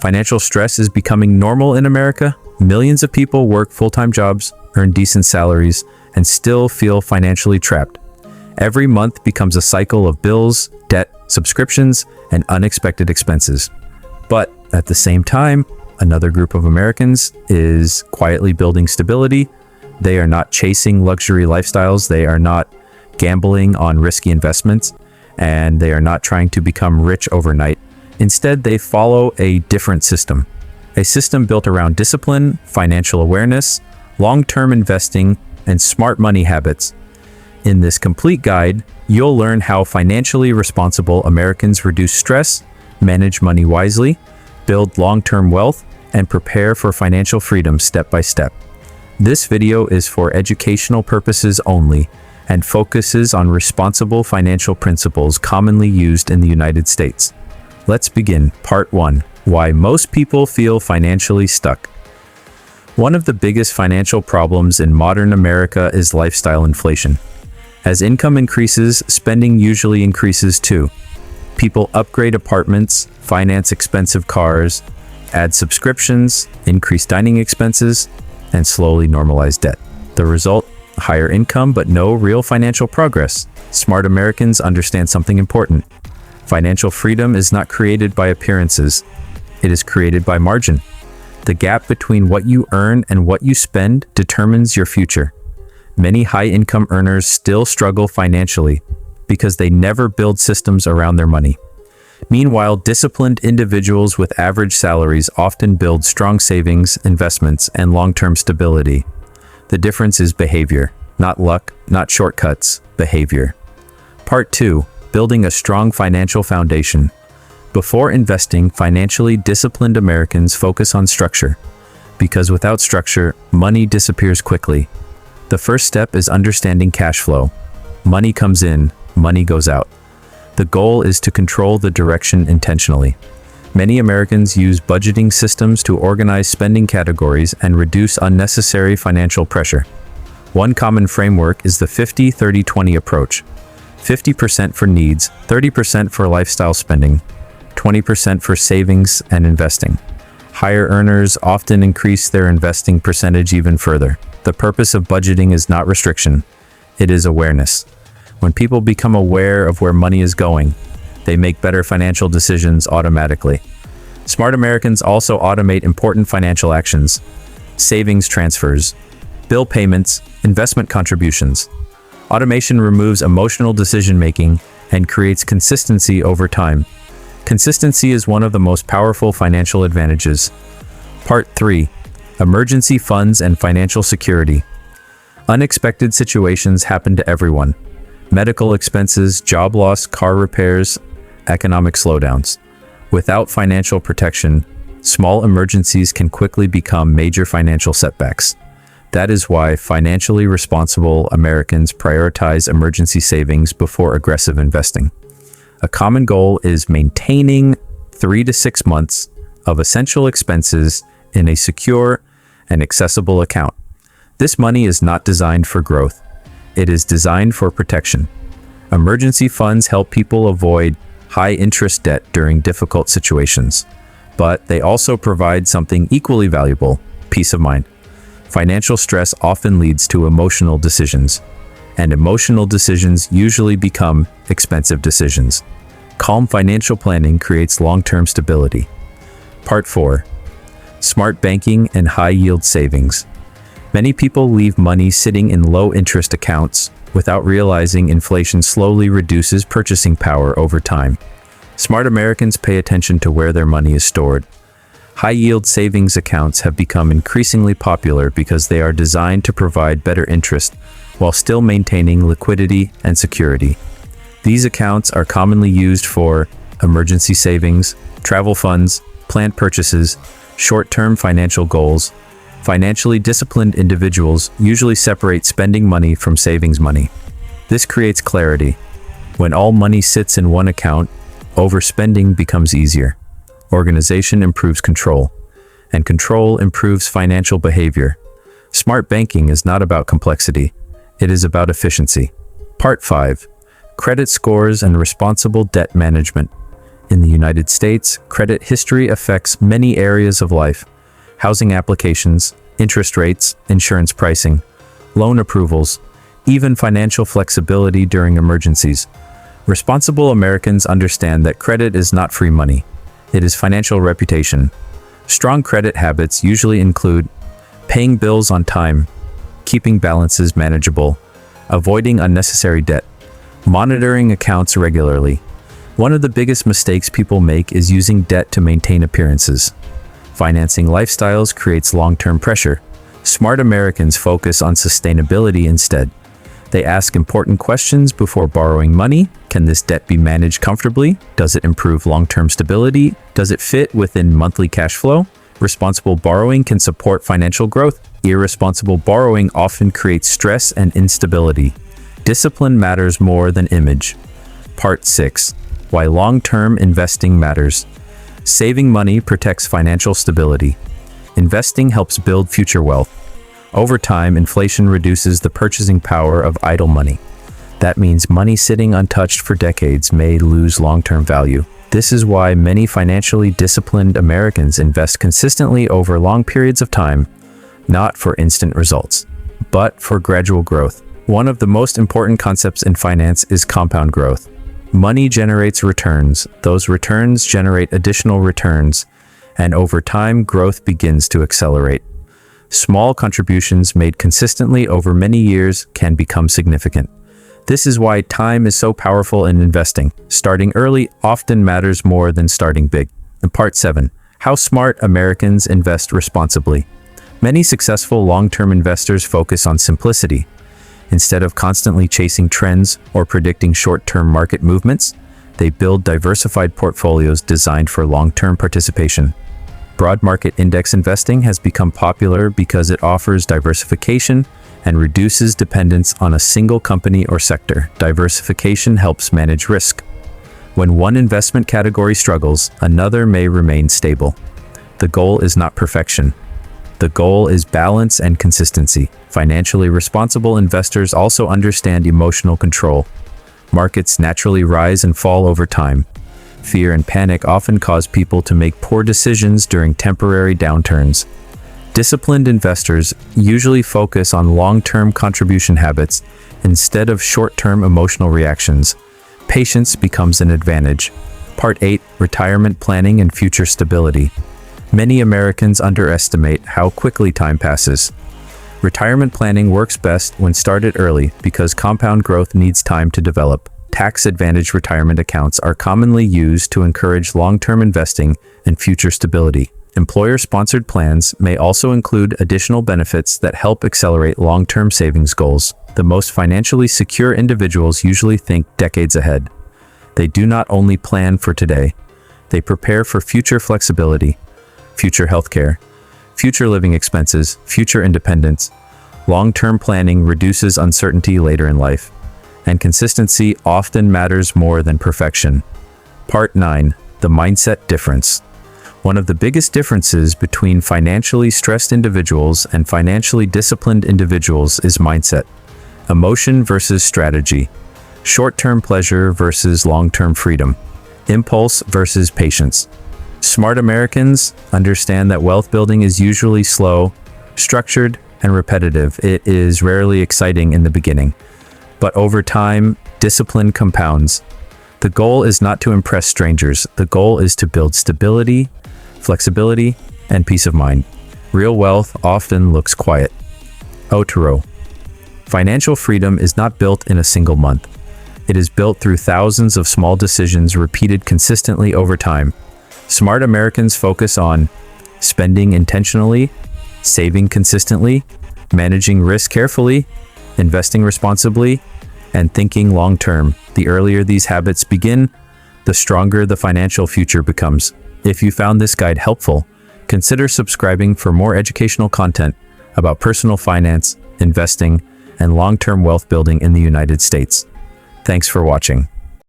Financial stress is becoming normal in America. Millions of people work full-time jobs, earn decent salaries, and still feel financially trapped. Every month becomes a cycle of bills, debt, subscriptions, and unexpected expenses. But at the same time, another group of Americans is quietly building stability. They are not chasing luxury lifestyles. They are not gambling on risky investments, and they are not trying to become rich overnight. Instead, they follow a different system. A system built around discipline, financial awareness, long-term investing, and smart money habits. In this complete guide, you'll learn how financially responsible Americans reduce stress, manage money wisely, build long-term wealth, and prepare for financial freedom step by step. This video is for educational purposes only and focuses on responsible financial principles commonly used in the United States. Let's begin. Part 1. Why most people feel financially stuck. One of the biggest financial problems in modern America is lifestyle inflation. As income increases, spending usually increases too. People upgrade apartments, finance expensive cars, add subscriptions, increase dining expenses, and slowly normalize debt. The result? Higher income but no real financial progress. Smart Americans understand something important. Financial freedom is not created by appearances. It is created by margin. The gap between what you earn and what you spend determines your future. Many high-income earners still struggle financially because they never build systems around their money. Meanwhile, disciplined individuals with average salaries often build strong savings, investments, and long-term stability. The difference is behavior, not luck, not shortcuts, behavior. Part 2. Building a strong financial foundation. Before investing, financially disciplined Americans focus on structure. Because without structure, money disappears quickly. The first step is understanding cash flow. Money comes in, money goes out. The goal is to control the direction intentionally. Many Americans use budgeting systems to organize spending categories and reduce unnecessary financial pressure. One common framework is the 50-30-20 approach. 50% for needs, 30% for lifestyle spending, 20% for savings and investing. Higher earners often increase their investing percentage even further. The purpose of budgeting is not restriction, it is awareness. When people become aware of where money is going, they make better financial decisions automatically. Smart Americans also automate important financial actions: savings transfers, bill payments, investment contributions. Automation removes emotional decision-making and creates consistency over time. Consistency is one of the most powerful financial advantages. Part 3. Emergency funds and financial security. Unexpected situations happen to everyone. Medical expenses, job loss, car repairs, economic slowdowns. Without financial protection, small emergencies can quickly become major financial setbacks. That is why financially responsible Americans prioritize emergency savings before aggressive investing. A common goal is maintaining 3 to 6 months of essential expenses in a secure and accessible account. This money is not designed for growth. It is designed for protection. Emergency funds help people avoid high-interest debt during difficult situations, but they also provide something equally valuable: peace of mind. Financial stress often leads to emotional decisions, and emotional decisions usually become expensive decisions. Calm financial planning creates long-term stability. Part 4. Smart banking and high-yield savings. Many people leave money sitting in low-interest accounts without realizing inflation slowly reduces purchasing power over time. Smart Americans pay attention to where their money is stored. High-yield savings accounts have become increasingly popular because they are designed to provide better interest while still maintaining liquidity and security. These accounts are commonly used for emergency savings, travel funds, planned purchases, short-term financial goals. Financially disciplined individuals usually separate spending money from savings money. This creates clarity. When all money sits in one account, overspending becomes easier. Organization improves control, and control improves financial behavior. Smart banking is not about complexity, it is about efficiency. Part 5. Credit scores and responsible debt management. In the United States, credit history affects many areas of life: housing applications, interest rates, insurance pricing, loan approvals, even financial flexibility during emergencies. Responsible Americans understand that credit is not free money. It is financial reputation. Strong credit habits usually include paying bills on time, keeping balances manageable, avoiding unnecessary debt, monitoring accounts regularly. One of the biggest mistakes people make is using debt to maintain appearances. Financing lifestyles creates long-term pressure. Smart Americans focus on sustainability instead. They ask important questions before borrowing money. Can this debt be managed comfortably? Does it improve long-term stability? Does it fit within monthly cash flow? Responsible borrowing can support financial growth. Irresponsible borrowing often creates stress and instability. Discipline matters more than image. Part 6. Why long-term investing matters. Saving money protects financial stability. Investing helps build future wealth. Over time, inflation reduces the purchasing power of idle money. That means money sitting untouched for decades may lose long-term value. This is why many financially disciplined Americans invest consistently over long periods of time, not for instant results, but for gradual growth. One of the most important concepts in finance is compound growth. Money generates returns. Those returns generate additional returns, and over time, growth begins to accelerate. Small contributions made consistently over many years can become significant. This is why time is so powerful in investing. Starting early often matters more than starting big. In Part 7, how smart Americans invest responsibly. Many successful long-term investors focus on simplicity. Instead of constantly chasing trends or predicting short-term market movements, they build diversified portfolios designed for long-term participation. Broad market index investing has become popular because it offers diversification and reduces dependence on a single company or sector. Diversification helps manage risk. When one investment category struggles, another may remain stable. The goal is not perfection. The goal is balance and consistency. Financially responsible investors also understand emotional control. Markets naturally rise and fall over time. Fear and panic often cause people to make poor decisions during temporary downturns. Disciplined investors usually focus on long-term contribution habits instead of short-term emotional reactions. Patience becomes an advantage. Part 8. Retirement planning and future stability. Many Americans underestimate how quickly time passes. Retirement planning works best when started early because compound growth needs time to develop. Tax-advantaged retirement accounts are commonly used to encourage long-term investing and future stability. Employer-sponsored plans may also include additional benefits that help accelerate long-term savings goals. The most financially secure individuals usually think decades ahead. They do not only plan for today, they prepare for future flexibility, future healthcare, future living expenses, future independence. Long-term planning reduces uncertainty later in life, and consistency often matters more than perfection. Part 9. The mindset difference. One of the biggest differences between financially stressed individuals and financially disciplined individuals is mindset. Emotion versus strategy. Short-term pleasure versus long-term freedom. Impulse versus patience. Smart Americans understand that wealth building is usually slow, structured, and repetitive. It is rarely exciting in the beginning, but over time, discipline compounds. The goal is not to impress strangers. The goal is to build stability, flexibility, and peace of mind. Real wealth often looks quiet. Otero. Financial freedom is not built in a single month. It is built through thousands of small decisions repeated consistently over time. Smart Americans focus on spending intentionally, saving consistently, managing risk carefully, investing responsibly, and thinking long-term. The earlier these habits begin, the stronger the financial future becomes. If you found this guide helpful, consider subscribing for more educational content about personal finance, investing, and long-term wealth building in the United States. Thanks for watching.